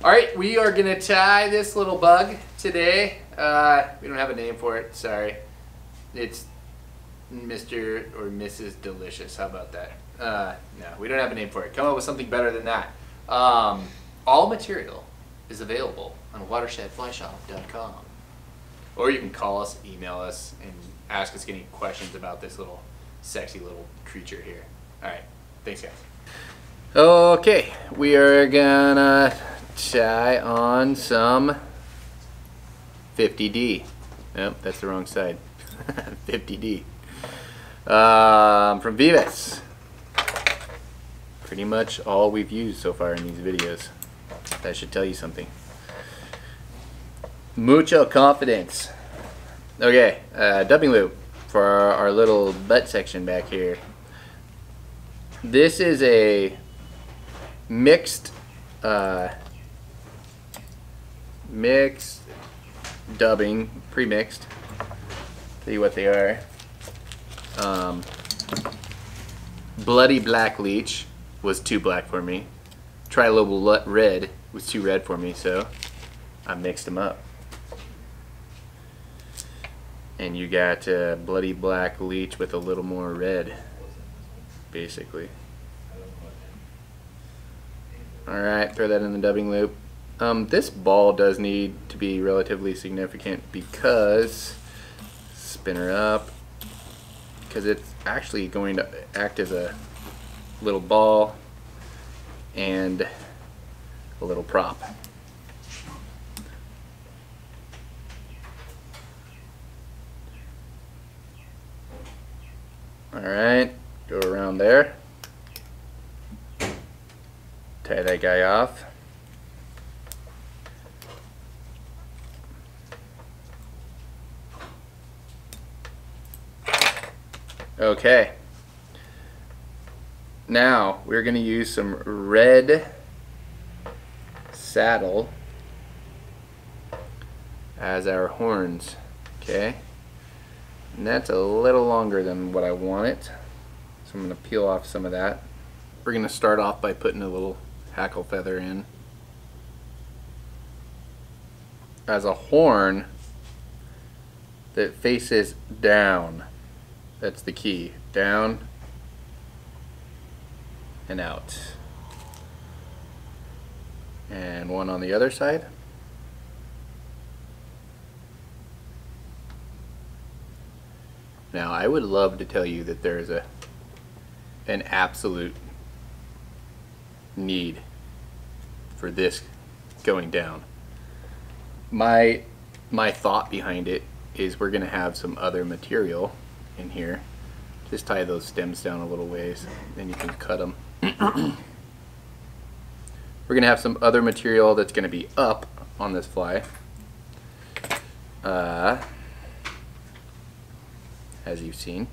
Alright, we are going to tie this little bug today. We don't have a name for it, sorry. It's Mr. or Mrs. Delicious. How about that? No, we don't have a name for it. Come up with something better than that. All material is available on watershedflyshop.com. Or you can call us, email us, and ask us any questions about this little sexy little creature here. Alright, thanks guys. Okay, we are gonna tie on some 50D. Nope, that's the wrong side. 50D. From Vivas. Pretty much all we've used so far in these videos. That should tell you something. Mucho confidence. Okay, dubbing loop for our little butt section back here. This is a mixed dubbing, pre-mixed. Tell you what they are. Bloody black leech was too black for me. Tri-lobal red was too red for me, so I mixed them up. And you got bloody black leech with a little more red, basically. Alright, throw that in the dubbing loop. This ball does need to be relatively significant because, spin her up, because it's actually going to act as a little ball and a little prop. Alright, go around there, tie that guy off. Okay, now we're going to use some red saddle as our horns. Okay, and that's a little longer than what I want it, so I'm going to peel off some of that. We're going to start off by putting a little hackle feather in. As a horn that faces down. That's the key. Down and out. And one on the other side. Now I would love to tell you that there is an absolute need for this going down. My thought behind it is we're gonna have some other material in here. Just tie those stems down a little ways, then you can cut them. We're gonna have some other material that's gonna be up on this fly, as you've seen,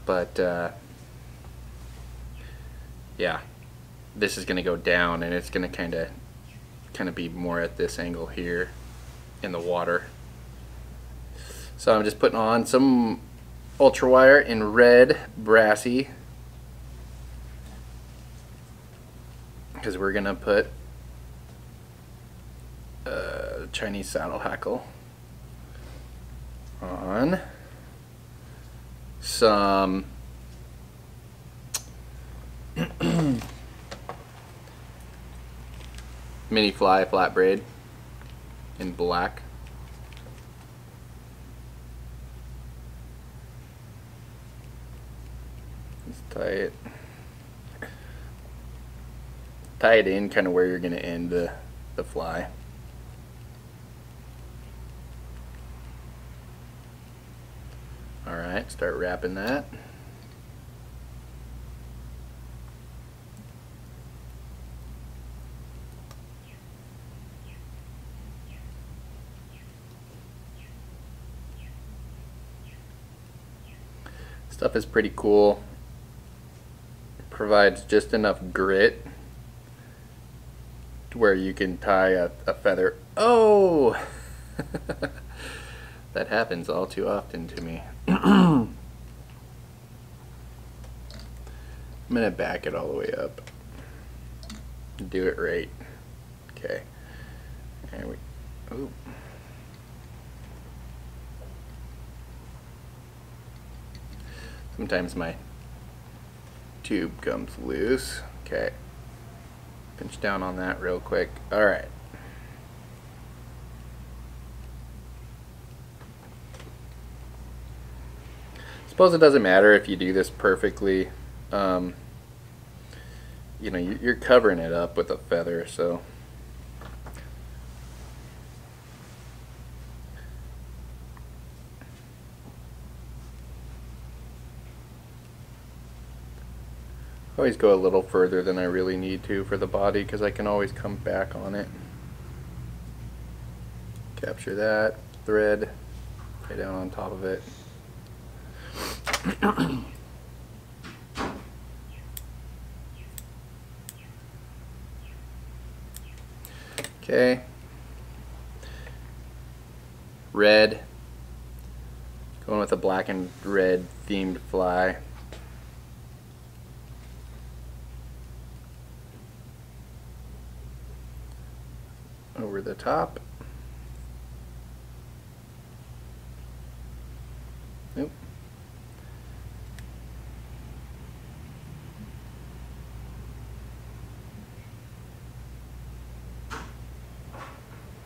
but yeah, this is gonna go down and it's gonna kind of be more at this angle here in the water. So I'm just putting on some ultra wire in red brassy, because we're gonna put Chinese saddle hackle on some mini fly flat braid in black. Let's tie it in kind of where you're going to end the fly. Alright, start wrapping that. Stuff is pretty cool. Provides just enough grit to where you can tie a feather. Oh! That happens all too often to me. I'm gonna back it all the way up. Do it right. Okay. There we go. Sometimes my tube comes loose. Okay. Pinch down on that real quick. Alright. Suppose it doesn't matter if you do this perfectly. You know, you're covering it up with a feather, so. Always go a little further than I really need to for the body because I can always come back on it. Capture that thread, lay down on top of it. Okay. Red. Going with a black and red themed fly. Over the top. Nope.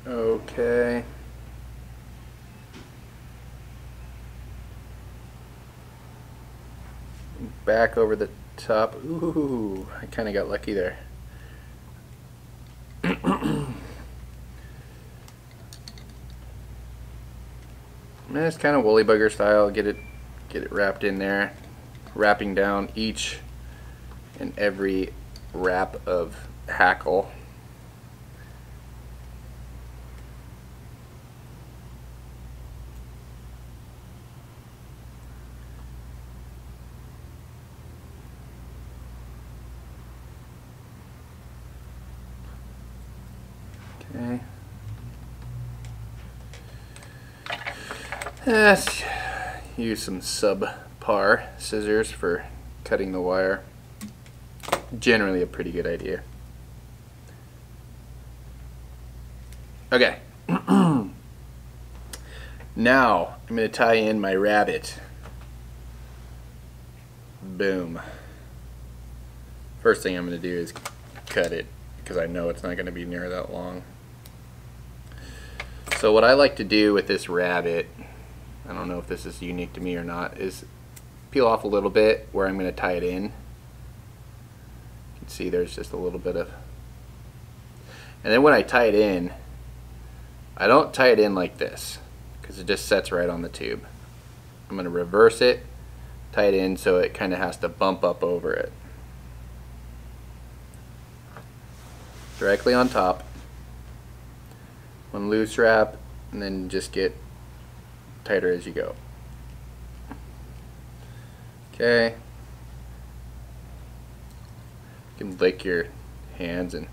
Okay. Back over the top. Ooh, I kind of got lucky there. And it's kind of woolly bugger style. Get it wrapped in there, wrapping down each and every wrap of hackle. Okay. Let's use some subpar scissors for cutting the wire. Generally a pretty good idea. Okay. Now I'm going to tie in my rabbit. Boom. First thing I'm going to do is cut it because I know it's not going to be near that long. So what I like to do with this rabbit, I don't know if this is unique to me or not, is peel off a little bit where I'm going to tie it in. You can see there's just a little bit of, and then when I tie it in, I don't tie it in like this because it just sets right on the tube. I'm going to reverse it, tie it in so it kind of has to bump up over it. Directly on top. One loose wrap, and then just get tighter as you go. Okay. You can lick your hands and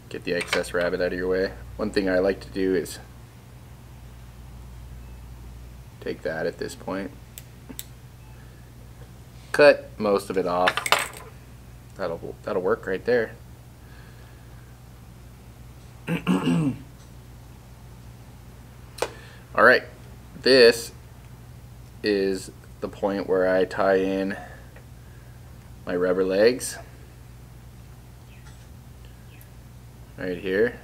get the excess rabbit out of your way. One thing I like to do is take that at this point. Cut most of it off. That'll work right there. Alright, this is the point where I tie in my rubber legs. Right here.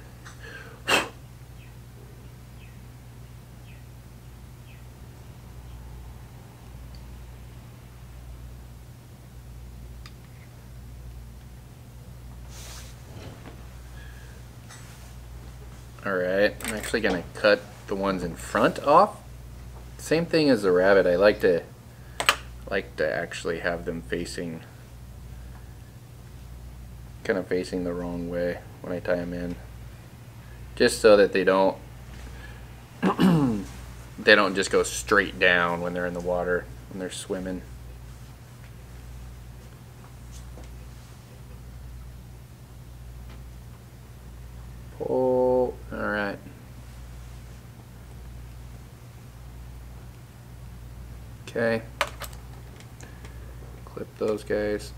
Alright, I'm actually going to cut the ones in front off. Same thing as the rabbit. I like to actually have them facing, kind of facing the wrong way when I tie them in, just so that they don't they don't just go straight down when they're in the water, when they're swimming. Pull. All right. Okay. Clip those guys.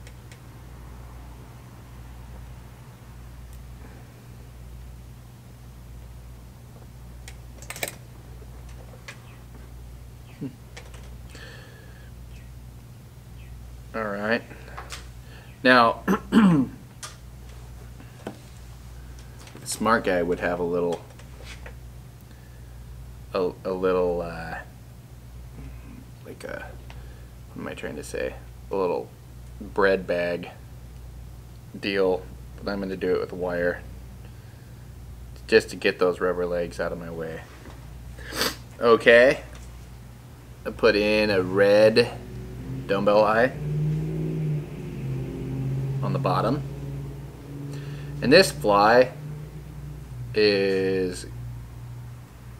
All right. Now, a smart guy would have a little, like a, what am I trying to say? A little bread bag deal, but I'm going to do it with wire, just to get those rubber legs out of my way. Okay. I put in a red dumbbell eye on the bottom, and this fly is,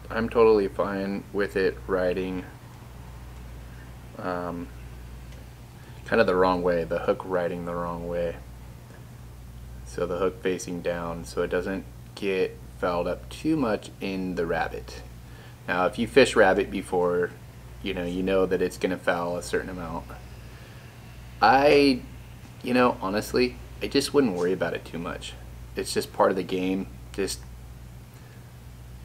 I'm totally fine with it riding kind of the wrong way, the hook riding the wrong way, so the hook facing down so it doesn't get fouled up too much in the rabbit. Now if you fish rabbit before, you know that it's gonna foul a certain amount. Honestly, I just wouldn't worry about it too much. It's just part of the game.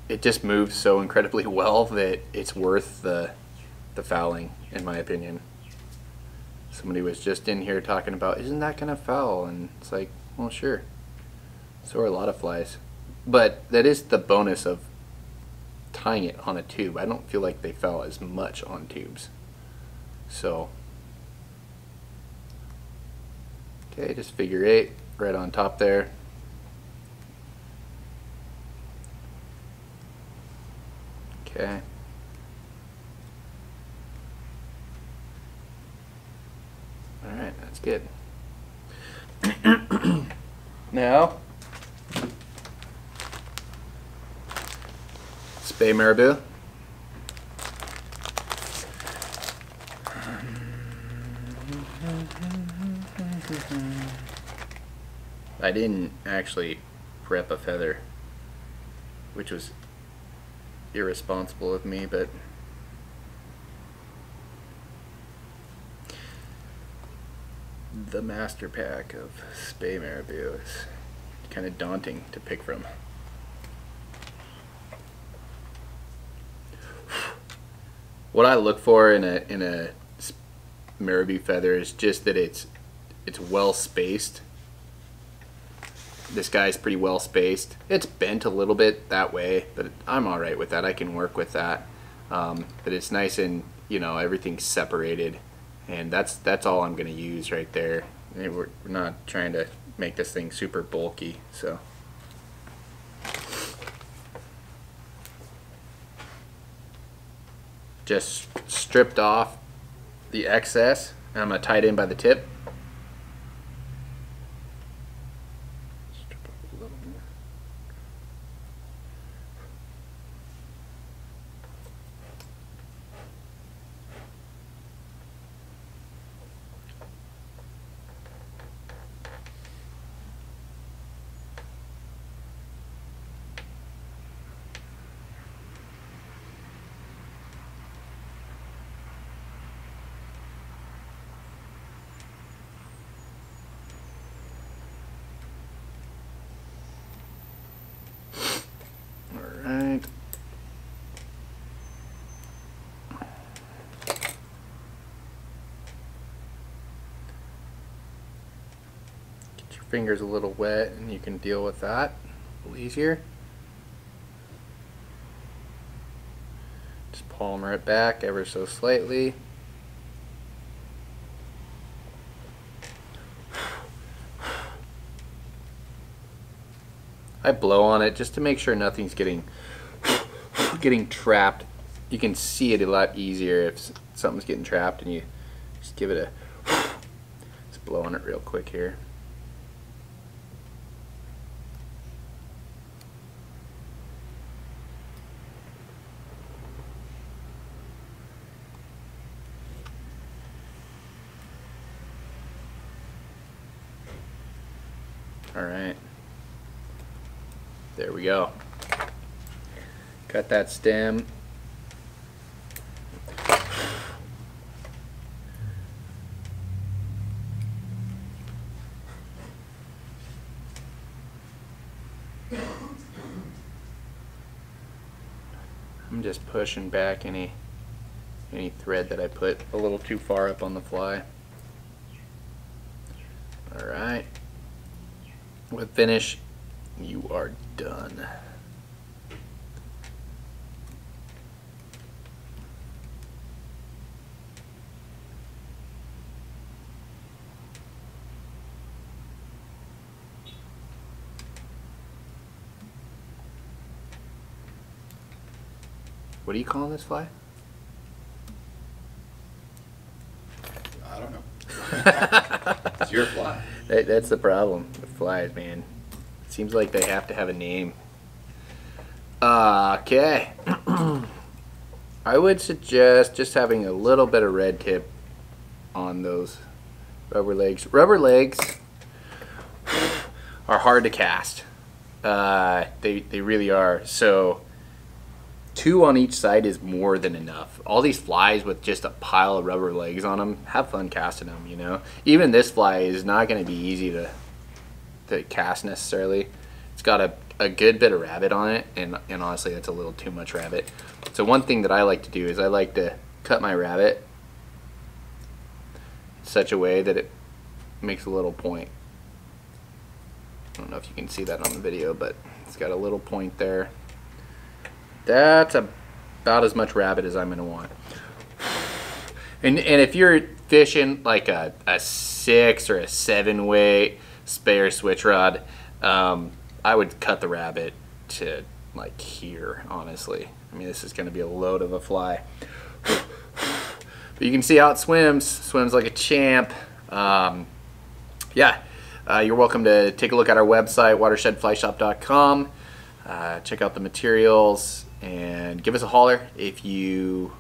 It just moves so incredibly well that it's worth the fouling, in my opinion. Somebody was just in here talking about, isn't that gonna foul? And it's like, well, sure. So are a lot of flies. But that is the bonus of tying it on a tube. I don't feel like they foul as much on tubes. So, okay, just figure 8 right on top there. Okay. Alright, that's good. Now, Spey Marabou. I didn't actually prep a feather, which was irresponsible of me, but the master pack of Spey Marabou is kind of daunting to pick from. What I look for in a Marabou feather is just that it's well spaced. This guy's pretty well spaced. It's bent a little bit that way, but I'm all right with that. I can work with that. But it's nice and everything's separated, and that's all I'm going to use right there. We're not trying to make this thing super bulky, so. Just stripped off the excess, and I'm going to tie it in by the tip. Strip off a little more. Fingers a little wet and you can deal with that a little easier. Just palmer it back ever so slightly. I blow on it just to make sure nothing's getting trapped. You can see it a lot easier if something's getting trapped, and you just give it a just blow on it real quick here. Alright, there we go. Cut that stem. I'm just pushing back any thread that I put a little too far up on the fly. All right. With finish, you are done. What are you calling this fly? I don't know. It's your fly. That's the problem with flies, man. It seems like they have to have a name. Okay. I would suggest just having a little bit of red tip on those rubber legs. Rubber legs are hard to cast. They really are. So 2 on each side is more than enough. All these flies with just a pile of rubber legs on them, have fun casting them, you know. Even this fly is not going to be easy to cast necessarily. It's got a good bit of rabbit on it, and honestly that's a little too much rabbit. So one thing that I like to do is I like to cut my rabbit in such a way that it makes a little point. I don't know if you can see that on the video, but it's got a little point there. That's about as much rabbit as I'm going to want. And if you're fishing like a 6 or a 7 weight Spey or switch rod, I would cut the rabbit to like here, honestly. I mean, this is going to be a load of a fly. But you can see how it swims like a champ. Yeah, you're welcome to take a look at our website, watershedflyshop.com. Check out the materials and give us a holler if you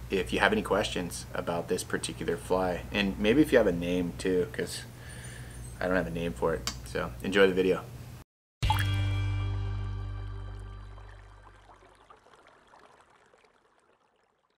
have any questions about this particular fly, and maybe if you have a name too, because I don't have a name for it. So enjoy the video.